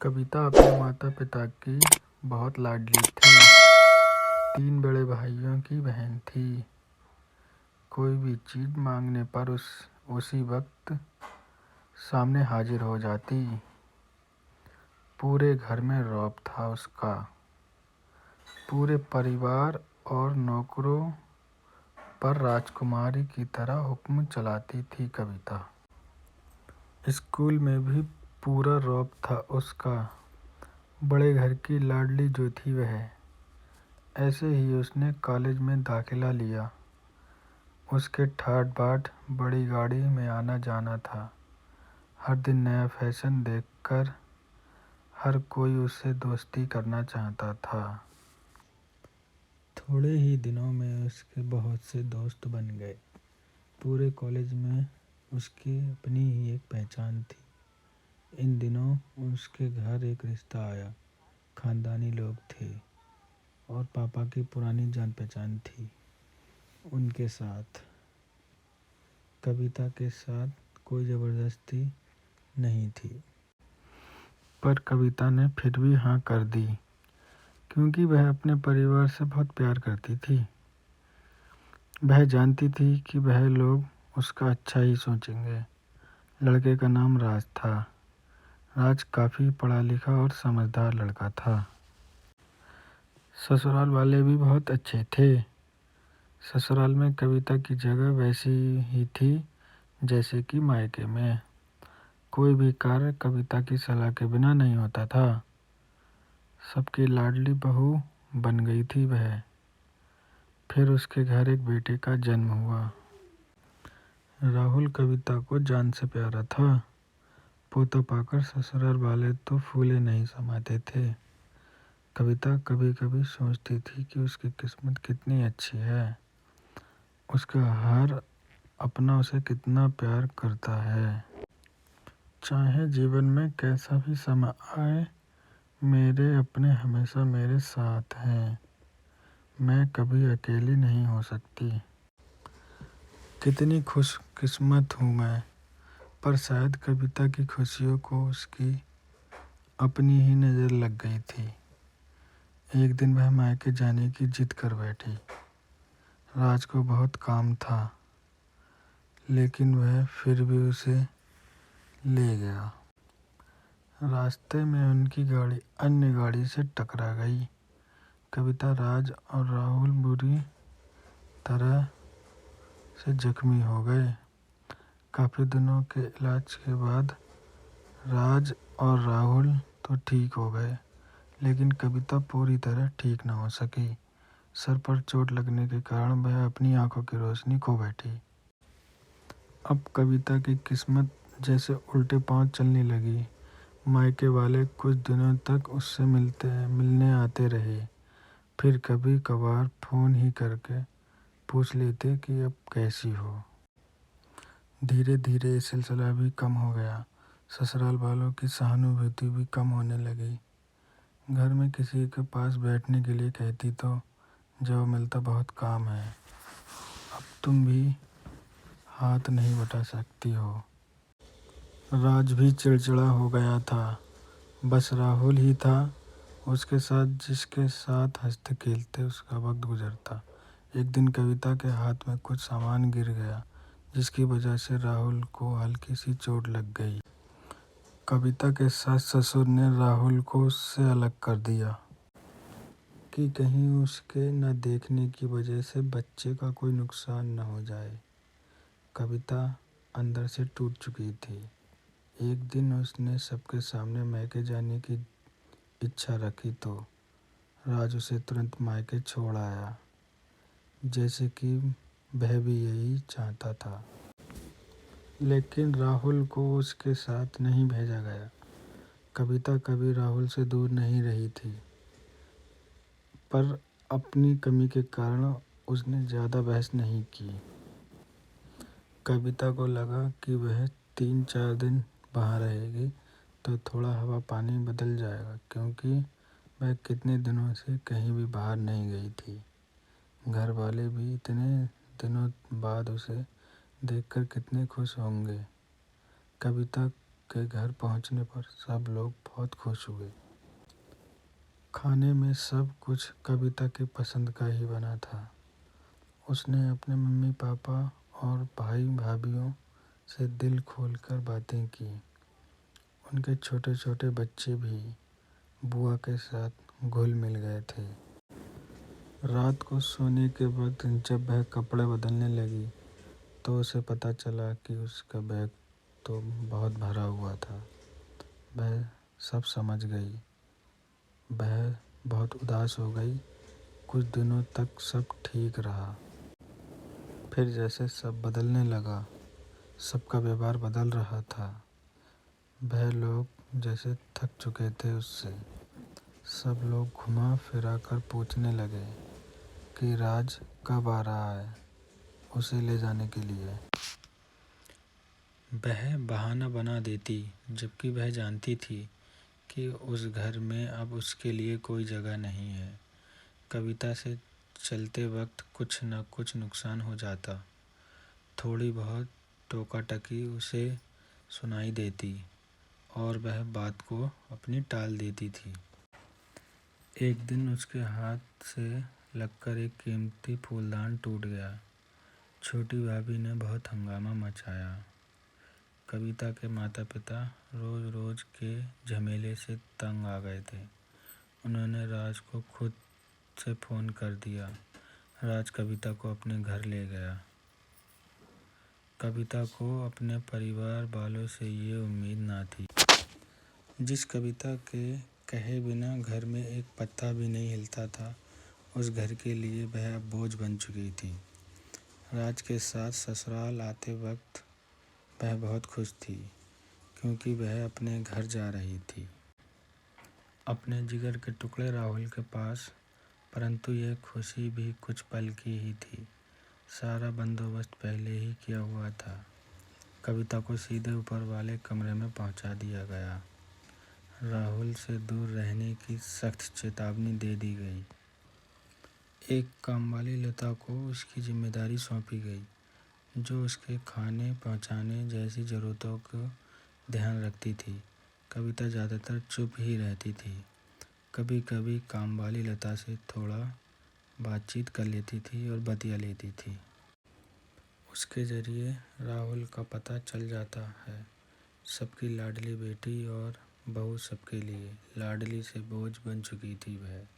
कविता अपने माता पिता की बहुत लाडली थी। 3 बड़े भाइयों की बहन थी। कोई भी चीज़ मांगने पर उसी वक्त सामने हाजिर हो जाती। पूरे घर में रौब था उसका। पूरे परिवार और नौकरों पर राजकुमारी की तरह हुक्म चलाती थी कविता। स्कूल में भी पूरा रौब था उसका। बड़े घर की लाडली जो थी वह। ऐसे ही उसने कॉलेज में दाखिला लिया। उसके ठाट बाट बड़ी गाड़ी में आना जाना था। हर दिन नया फैशन देखकर हर कोई उससे दोस्ती करना चाहता था। थोड़े ही दिनों में उसके बहुत से दोस्त बन गए। पूरे कॉलेज में उसकी अपनी ही एक पहचान थी। इन दिनों उसके घर एक रिश्ता आया। खानदानी लोग थे और पापा की पुरानी जान पहचान थी। उनके साथ कविता के साथ कोई ज़बरदस्ती नहीं थी, पर कविता ने फिर भी हाँ कर दी, क्योंकि वह अपने परिवार से बहुत प्यार करती थी। वह जानती थी कि वह लोग उसका अच्छा ही सोचेंगे। लड़के का नाम राज था। राज काफ़ी पढ़ा लिखा और समझदार लड़का था। ससुराल वाले भी बहुत अच्छे थे। ससुराल में कविता की जगह वैसी ही थी जैसे कि मायके में। कोई भी कार्य कविता की सलाह के बिना नहीं होता था। सबकी लाडली बहू बन गई थी वह। फिर उसके घर एक बेटे का जन्म हुआ। राहुल कविता को जान से प्यारा था। पोता पाकर ससुराल वाले तो फूले नहीं समाते थे। कविता कभी कभी सोचती थी कि उसकी किस्मत कितनी अच्छी है। उसका हर अपना उसे कितना प्यार करता है। चाहे जीवन में कैसा भी समय आए, मेरे अपने हमेशा मेरे साथ हैं। मैं कभी अकेली नहीं हो सकती। कितनी खुशकिस्मत हूँ मैं। पर शायद कविता की खुशियों को उसकी अपनी ही नज़र लग गई थी। एक दिन वह मायके जाने की जिद कर बैठी। राज को बहुत काम था, लेकिन वह फिर भी उसे ले गया। रास्ते में उनकी गाड़ी अन्य गाड़ी से टकरा गई। कविता, राज और राहुल बुरी तरह से जख्मी हो गए। काफ़ी दिनों के इलाज के बाद राज और राहुल तो ठीक हो गए, लेकिन कविता पूरी तरह ठीक न हो सकी। सर पर चोट लगने के कारण वह अपनी आंखों की रोशनी खो बैठी। अब कविता की किस्मत जैसे उल्टे पांव चलने लगी। मायके वाले कुछ दिनों तक उससे मिलने आते रहे। फिर कभी कभार फ़ोन ही करके पूछ लेते कि अब कैसी हो। धीरे धीरे ये सिलसिला भी कम हो गया। ससुराल वालों की सहानुभूति भी कम होने लगी। घर में किसी के पास बैठने के लिए कहती तो जवाब मिलता, बहुत काम है, अब तुम भी हाथ नहीं बटा सकती हो। राज भी चिड़चिड़ा हो गया था। बस राहुल ही था उसके साथ, जिसके साथ हंसते खेलते उसका वक्त गुजरता। एक दिन कविता के हाथ में कुछ सामान गिर गया, जिसकी वजह से राहुल को हल्की सी चोट लग गई। कविता के सास ससुर ने राहुल को उससे अलग कर दिया कि कहीं उसके न देखने की वजह से बच्चे का कोई नुकसान न हो जाए। कविता अंदर से टूट चुकी थी। एक दिन उसने सबके सामने मायके जाने की इच्छा रखी तो राज उसे तुरंत मायके छोड़ आया, जैसे कि वह भी यही चाहता था। लेकिन राहुल को उसके साथ नहीं भेजा गया। कविता कभी राहुल से दूर नहीं रही थी, पर अपनी कमी के कारण उसने ज़्यादा बहस नहीं की। कविता को लगा कि वह 3-4 दिन वहाँ रहेगी तो थोड़ा हवा पानी बदल जाएगा, क्योंकि वह कितने दिनों से कहीं भी बाहर नहीं गई थी। घर वाले भी इतने दिनों बाद उसे देखकर कितने खुश होंगे। कविता के घर पहुंचने पर सब लोग बहुत खुश हुए। खाने में सब कुछ कविता की पसंद का ही बना था। उसने अपने मम्मी पापा और भाई भाभीयों से दिल खोलकर बातें की। उनके छोटे छोटे बच्चे भी बुआ के साथ घुल मिल गए थे। रात को सोने के वक्त जब वह कपड़े बदलने लगी तो उसे पता चला कि उसका बैग तो बहुत भरा हुआ था। वह सब समझ गई। वह बहुत उदास हो गई। कुछ दिनों तक सब ठीक रहा। फिर जैसे सब बदलने लगा, सबका व्यवहार बदल रहा था। वह लोग जैसे थक चुके थे उससे। सब लोग घुमा फिरा कर पूछने लगे कि राज कब आ रहा है उसे ले जाने के लिए। वह बहाना बना देती, जबकि वह जानती थी कि उस घर में अब उसके लिए कोई जगह नहीं है। कविता से चलते वक्त कुछ न कुछ नुकसान हो जाता। थोड़ी बहुत टोका-टकी उसे सुनाई देती और वह बात को अपनी टाल देती थी। एक दिन उसके हाथ से लगकर एक कीमती फूलदान टूट गया। छोटी भाभी ने बहुत हंगामा मचाया। कविता के माता पिता रोज रोज के झमेले से तंग आ गए थे। उन्होंने राज को खुद से फ़ोन कर दिया। राज कविता को अपने घर ले गया। कविता को अपने परिवार वालों से ये उम्मीद ना थी। जिस कविता के कहे बिना घर में एक पत्ता भी नहीं हिलता था, उस घर के लिए वह अब बोझ बन चुकी थी। राज के साथ ससुराल आते वक्त वह बहुत खुश थी, क्योंकि वह अपने घर जा रही थी, अपने जिगर के टुकड़े राहुल के पास। परंतु यह खुशी भी कुछ पल की ही थी। सारा बंदोबस्त पहले ही किया हुआ था। कविता को सीधे ऊपर वाले कमरे में पहुंचा दिया गया। राहुल से दूर रहने की सख्त चेतावनी दे दी गई। एक कामवाली लता को उसकी जिम्मेदारी सौंपी गई, जो उसके खाने पहुंचाने जैसी ज़रूरतों का ध्यान रखती थी। कविता ज़्यादातर चुप ही रहती थी। कभी कभी कामवाली लता से थोड़ा बातचीत कर लेती थी और बतिया लेती थी। उसके ज़रिए राहुल का पता चल जाता है। सबकी लाडली बेटी और बहू सबके लिए लाडली से बोझ बन चुकी थी वह।